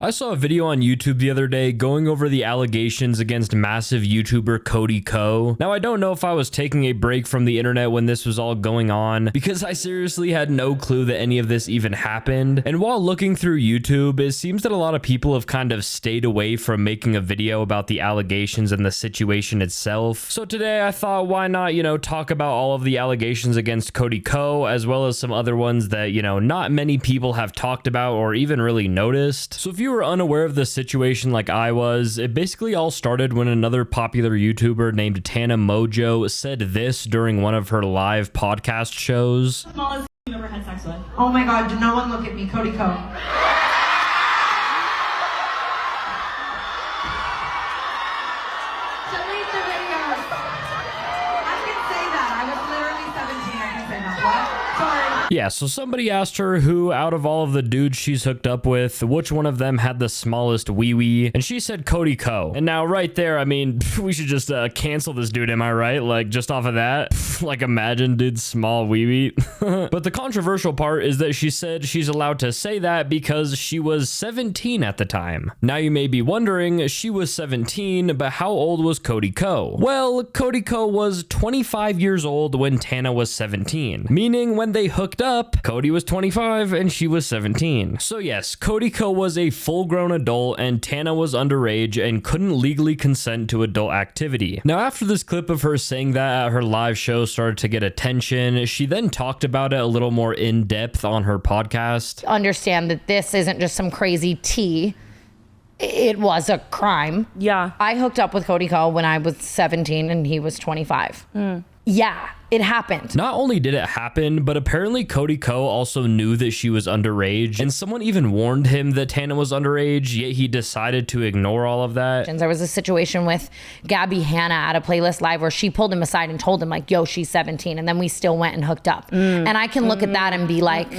I saw a video on YouTube the other day going over the allegations against massive YouTuber Cody Ko. Now, I don't know if I was taking a break from the internet when this was all going on, because I seriously had no clue that any of this even happened. And while looking through YouTube, it seems that a lot of people have kind of stayed away from making a video about the allegations and the situation itself. So today I thought, why not, talk about all of the allegations against Cody Ko, as well as some other ones that, not many people have talked about or even really noticed. So if you were unaware of the situation like I was, it basically all started when another popular YouTuber named Tana Mongeau said this during one of her live podcast shows. Smallest you've ever had sex with? Oh my god, no one look at me, Cody Ko. Delete the videos. I can say that. I was literally 17. I can say that. What? Sorry. Yeah, so somebody asked her who out of all of the dudes she's hooked up with, which one of them had the smallest wee-wee, and she said Cody Ko. And now right there, I mean, we should just cancel this dude, am I right? Like, just off of that? Like, imagine dude's small wee-wee. But the controversial part is that she said she's allowed to say that because she was 17 at the time. Now you may be wondering, she was 17, but how old was Cody Ko? Well, Cody Ko was 25 years old when Tana was 17, meaning when they hooked up, Cody was 25 and she was 17. So yes, Cody Ko was a full-grown adult and Tana was underage and couldn't legally consent to adult activity. Now after this clip of her saying that at her live show started to get attention, she then talked about it a little more in depth on her podcast. Understand that this isn't just some crazy tea. It was a crime. Yeah. I hooked up with Cody Ko when I was 17 and he was 25. Yeah, it happened. Not only did it happen, but apparently Cody Ko also knew that she was underage, and someone even warned him that Tana was underage, yet he decided to ignore all of that. There was a situation with Gabby Hanna at a Playlist Live where she pulled him aside and told him like, yo, she's 17. And then we still went and hooked up. And I can look at that and be like,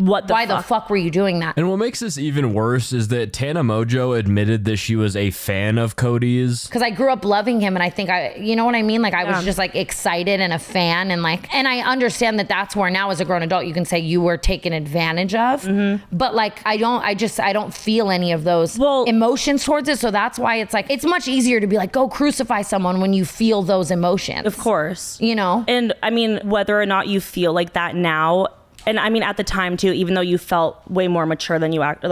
why the fuck were you doing that? And what makes this even worse is that Tana Mongeau admitted that she was a fan of Cody's. Because I grew up loving him, and I think you know what I mean? Like, I was just like excited and a fan, and I understand that that's where now as a grown adult you can say you were taken advantage of. But like, I don't feel any of those emotions towards it. So that's why it's like, it's much easier to be like, go crucify someone when you feel those emotions. Of course. And I mean, whether or not you feel like that now, and I mean, at the time too, even though you felt way more mature than you act,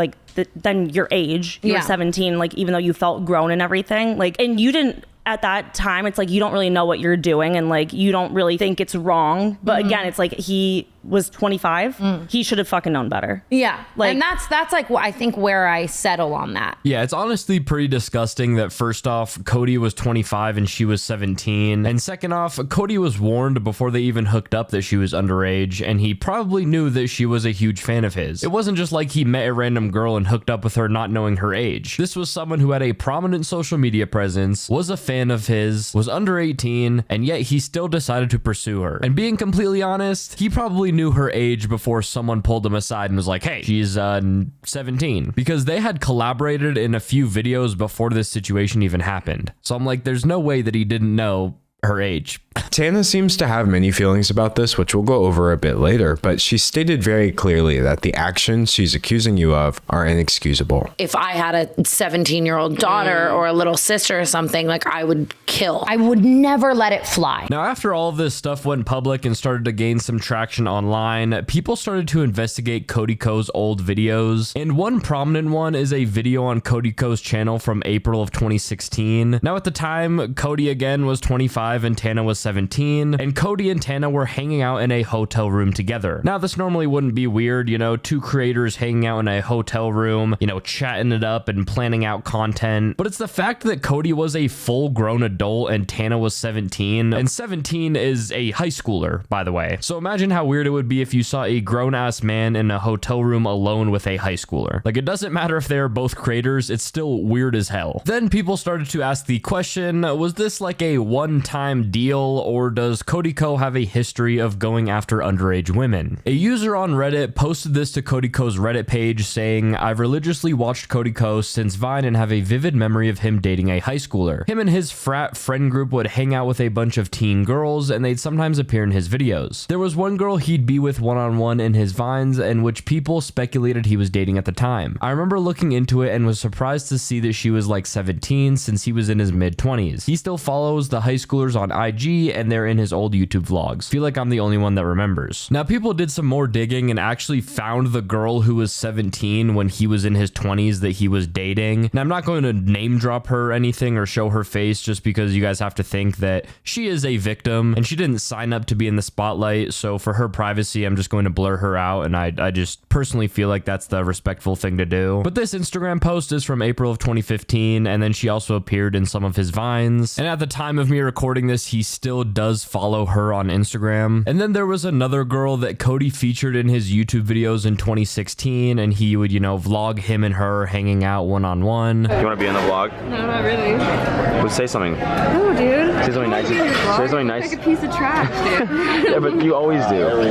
than your age, you were 17, like, even though you felt grown and everything, like, and you didn't, at that time, it's like, you don't really know what you're doing, and like, you don't really think it's wrong. But again, it's like, he was 25. He should have fucking known better. Yeah. Like, and that's like, I think where I settle on that. Yeah, it's honestly pretty disgusting that first off, Cody was 25 and she was 17. And second off, Cody was warned before they even hooked up that she was underage, and he probably knew that she was a huge fan of his. It wasn't just like he met a random girl and hooked up with her not knowing her age. This was someone who had a prominent social media presence, was a fan of his, was under 18, and yet he still decided to pursue her. And being completely honest, he probably knew her age before someone pulled him aside and was like, hey, she's 17, because they had collaborated in a few videos before this situation even happened. So I'm like, there's no way that he didn't know her age. Tana seems to have many feelings about this, which we'll go over a bit later, but she stated very clearly that the actions she's accusing you of are inexcusable. If I had a 17-year-old daughter or a little sister or something, like, I would kill. I would never let it fly. Now, after all of this stuff went public and started to gain some traction online, people started to investigate Cody Ko's old videos, and one prominent one is a video on Cody Ko's channel from April of 2016. Now, at the time, Cody again was 25 and Tana was 17, and Cody and Tana were hanging out in a hotel room together. Now, this normally wouldn't be weird, two creators hanging out in a hotel room, chatting it up and planning out content, but it's the fact that Cody was a full-grown adult and Tana was 17, and 17 is a high schooler, by the way. So imagine how weird it would be if you saw a grown-ass man in a hotel room alone with a high schooler. Like, it doesn't matter if they're both creators, it's still weird as hell. Then people started to ask the question, was this like a one-time one-time deal, or does Cody Ko have a history of going after underage women? A user on Reddit posted this to Cody Ko's Reddit page saying, "I've religiously watched Cody Ko since Vine and have a vivid memory of him dating a high schooler. Him and his frat friend group would hang out with a bunch of teen girls and they'd sometimes appear in his videos. There was one girl he'd be with one-on-one in his Vines and which people speculated he was dating at the time. I remember looking into it and was surprised to see that she was like 17 since he was in his mid-20s. He still follows the high schoolers on IG and they're in his old YouTube vlogs. Feel like I'm the only one that remembers." Now, people did some more digging and actually found the girl who was 17 when he was in his 20s that he was dating. Now, I'm not going to name drop her or anything or show her face just because you guys have to think that she is a victim and she didn't sign up to be in the spotlight. So for her privacy, I'm just going to blur her out, and I just personally feel like that's the respectful thing to do. But this Instagram post is from April of 2015, and then she also appeared in some of his Vines. And at the time of me recording this, he still does follow her on Instagram. And then there was another girl that Cody featured in his YouTube videos in 2016, and he would, vlog him and her hanging out one-on-one. You want to be in the vlog? No, not really. Well, say something. No, dude. Say something nice. Say something nice. Like a piece of trash, dude. Yeah, but you always do. Oh,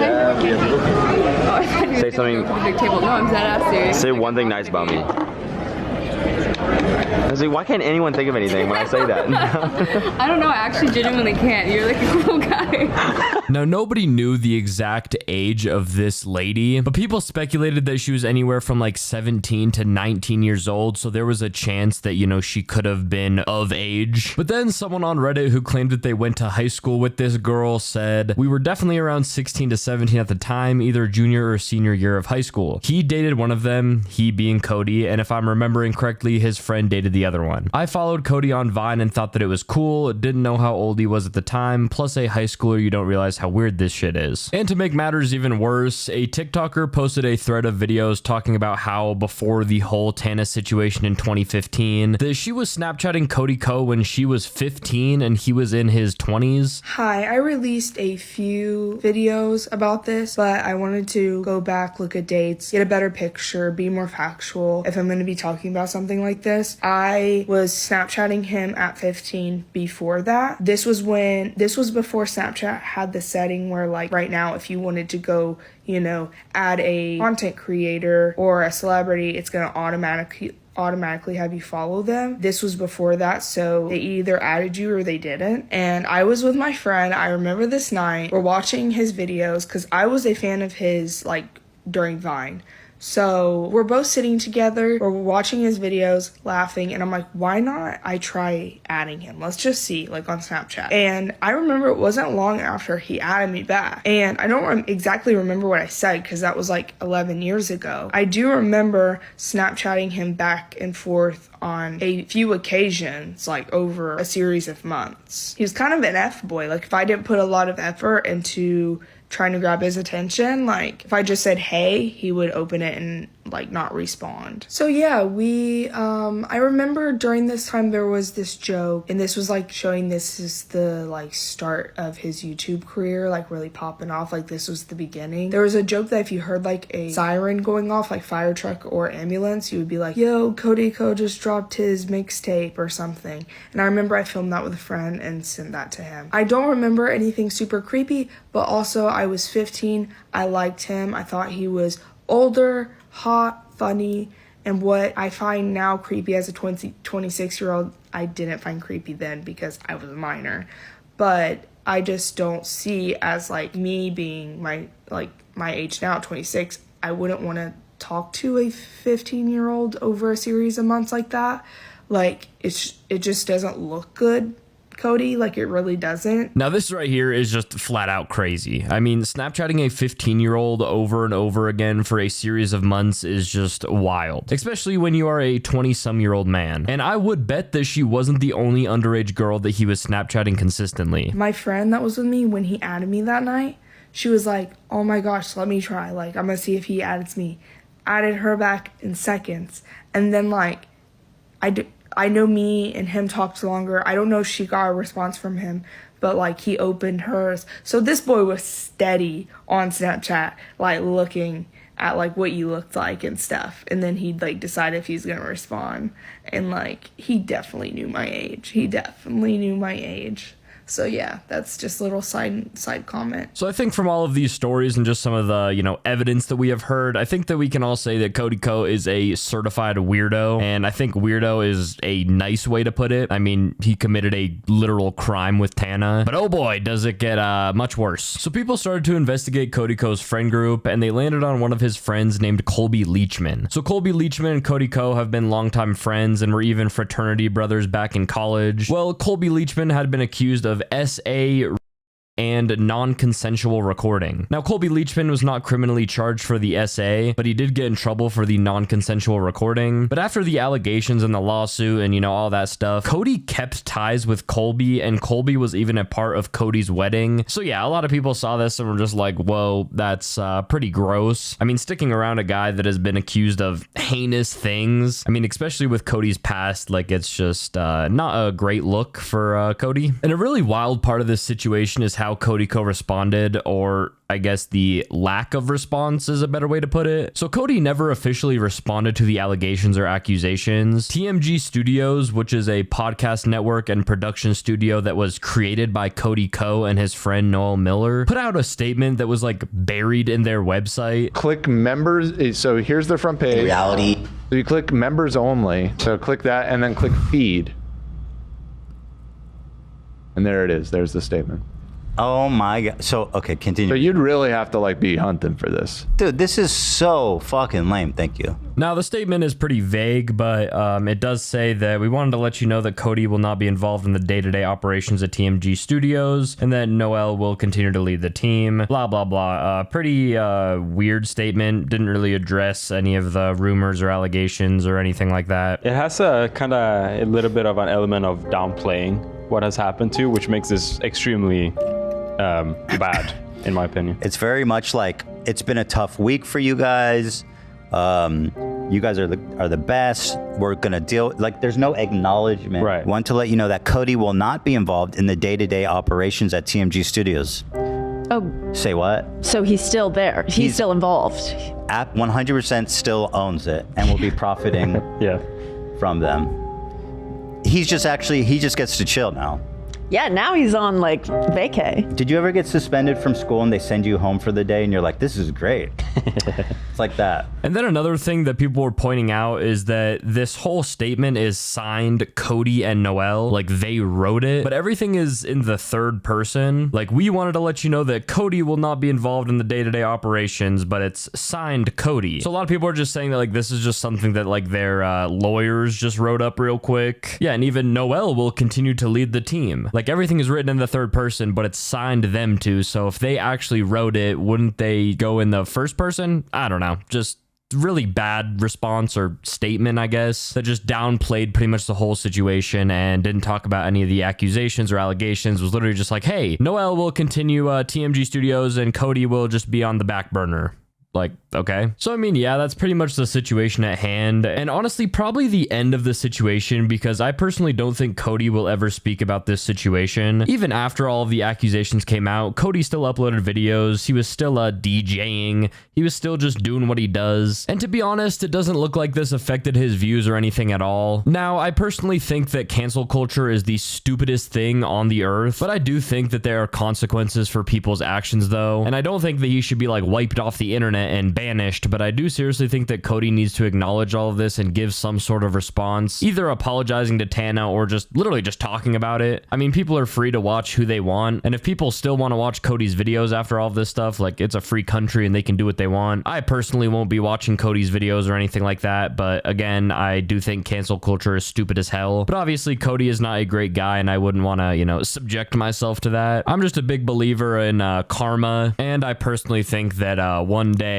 I thought you were Say something. the big table. No, I'm dead ass serious. Say one thing nice about me. I was like, why can't anyone think of anything when I say that? I don't know. I actually genuinely can't. You're like a cool guy. Now, nobody knew the exact age of this lady, but people speculated that she was anywhere from like 17 to 19 years old, so there was a chance that, she could have been of age. But then someone on Reddit who claimed that they went to high school with this girl said, "We were definitely around 16 to 17 at the time, either junior or senior year of high school. He dated one of them, he being Cody, and if I'm remembering correctly, his friend dated the other one. I followed Cody on Vine and thought that it was cool, didn't know how old he was at the time, plus a high schooler, you don't realize how weird this shit is." And to make matters even worse, a TikToker posted a thread of videos talking about how before the whole Tana situation in 2015, that she was Snapchatting Cody Ko when she was 15 and he was in his 20s. Hi, I released a few videos about this, but I wanted to go back, look at dates, get a better picture, be more factual if I'm going to be talking about something like this. I was Snapchatting him at 15 before that. This was before Snapchat had the setting where, like, right now, if you wanted to go, add a content creator or a celebrity, it's going to automatically have you follow them. This was before that, so they either added you or they didn't. And I was with my friend. I remember this night, we're watching his videos because I was a fan of his, like, during Vine. So we're both sitting together, we're watching his videos, laughing, and I'm like, why not I try adding him? Let's just see, like, on Snapchat. And I remember it wasn't long after he added me back. And I don't exactly remember what I said because that was like 11 years ago. I do remember Snapchatting him back and forth on a few occasions, like over a series of months. He was kind of an F-boy. Like, if I didn't put a lot of effort into trying to grab his attention, like, if I just said hey, he would open it and, like, not respond. So yeah, I remember during this time there was this joke, and this was like showing this is the, like, start of his YouTube career, like, really popping off. Like, this was the beginning. There was a joke that if you heard, like, a siren going off, like fire truck or ambulance, you would be like, yo, Cody Ko just dropped his mixtape or something. And I remember I filmed that with a friend and sent that to him. I don't remember anything super creepy, but also I was 15. I liked him. I thought he was older, hot, funny, and what I find now creepy as a 26-year-old, I didn't find creepy then because I was a minor. But I just don't see as, like, me being my age now, 26, I wouldn't want to talk to a 15-year-old over a series of months like that. Like, it just doesn't look good, Cody. Like, it really doesn't. Now, this right here is just flat out crazy. I mean, Snapchatting a 15-year-old over and over again for a series of months is just wild, especially when you are a 20-some-year-old man. And I would bet that she wasn't the only underage girl that he was Snapchatting consistently. My friend that was with me when he added me that night, she was like, oh my gosh, let me try. Like, I'm gonna see if he adds me. Added her back in seconds. And then, like, I know me and him talked longer. I don't know if she got a response from him, but, like, he opened hers. So this boy was steady on Snapchat, like, looking at, like, what you looked like and stuff. And then he'd, like, decide if he's gonna respond. And, like, he definitely knew my age. So yeah, that's just a little side comment. So I think from all of these stories and just some of the, evidence that we have heard, I think that we can all say that Cody Ko is a certified weirdo. And I think weirdo is a nice way to put it. I mean, he committed a literal crime with Tana, but oh boy, does it get much worse. So people started to investigate Cody Ko's friend group, and they landed on one of his friends named Colby Leachman. So Colby Leachman and Cody Ko have been longtime friends and were even fraternity brothers back in college. Well, Colby Leachman had been accused of SA and non-consensual recording. Now, Colby Leachman was not criminally charged for the SA, but he did get in trouble for the non-consensual recording. But after the allegations and the lawsuit and, all that stuff, Cody kept ties with Colby, and Colby was even a part of Cody's wedding. So yeah, a lot of people saw this and were just like, whoa, that's pretty gross. I mean, sticking around a guy that has been accused of heinous things, I mean, especially with Cody's past, like, it's just not a great look for Cody. And a really wild part of this situation is how Cody Ko responded, or I guess the lack of response is a better way to put it. So Cody never officially responded to the allegations or accusations. TMG Studios, which is a podcast network and production studio that was created by Cody Ko and his friend Noel Miller, put out a statement that was like buried in their website. Click members. So here's the front page. Reality. So you click members only. So click that and then click feed. And there it is. There's the statement. Oh my god. So, okay, continue. So you'd really have to be hunting for this. Dude, this is so fucking lame. Thank you. Now, the statement is pretty vague, but it does say that we wanted to let you know that Cody will not be involved in the day-to-day operations at TMG Studios, and that Noel will continue to lead the team, blah, blah, blah. Pretty weird statement. Didn't really address any of the rumors or allegations or anything like that. It has a little bit of an element of downplaying what has happened to, which makes this extremely bad, in my opinion. It's very much like, it's been a tough week for you guys. You guys are the best. We're gonna deal, there's no acknowledgement. Right. Want to let you know that Cody will not be involved in the day-to-day operations at TMG Studios. Oh. Say what? So he's still there. He's still involved. App 100% still owns it and will be profiting yeah. from them. He just gets to chill now. Yeah, now he's on vacay. Did you ever get suspended from school and they send you home for the day and you're like, this is great? It's like that. And then another thing that people were pointing out is that this whole statement is signed Cody and Noel, they wrote it, but everything is in the third person. We wanted to let you know that Cody will not be involved in the day-to-day operations, but it's signed Cody. So a lot of people are just saying that this is just something that their lawyers just wrote up real quick. Yeah, and even Noel will continue to lead the team. Everything is written in the third person, but it's signed them to. So if they actually wrote it, wouldn't they go in the first person? I don't know. Just really bad response or statement, I guess, that just downplayed pretty much the whole situation and didn't talk about any of the accusations or allegations. Was literally just hey, Noel will continue TMG Studios and Cody will just be on the back burner. Okay. So, I mean, yeah, that's pretty much the situation at hand. And honestly, probably the end of the situation, because I personally don't think Cody will ever speak about this situation. Even after all of the accusations came out, Cody still uploaded videos. He was still DJing. He was still just doing what he does. And to be honest, it doesn't look like this affected his views or anything at all. Now, I personally think that cancel culture is the stupidest thing on the earth, but I do think that there are consequences for people's actions, though. And I don't think that he should be wiped off the internet and banished, but I do seriously think that Cody needs to acknowledge all of this and give some sort of response, either apologizing to Tana or just literally just talking about it. I mean, people are free to watch who they want, and if people still want to watch Cody's videos after all of this stuff, it's a free country and they can do what they want. I personally won't be watching Cody's videos or anything like that, but again, I do think cancel culture is stupid as hell. But obviously, Cody is not a great guy, and I wouldn't want to, subject myself to that. I'm just a big believer in karma, and I personally think that one day,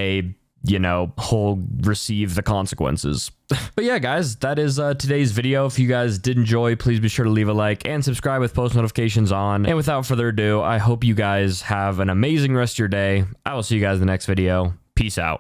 he'll receive the consequences. But yeah, guys, that is today's video. If you guys did enjoy, please be sure to leave a like and subscribe with post notifications on. And without further ado, I hope you guys have an amazing rest of your day. I will see you guys in the next video. Peace out.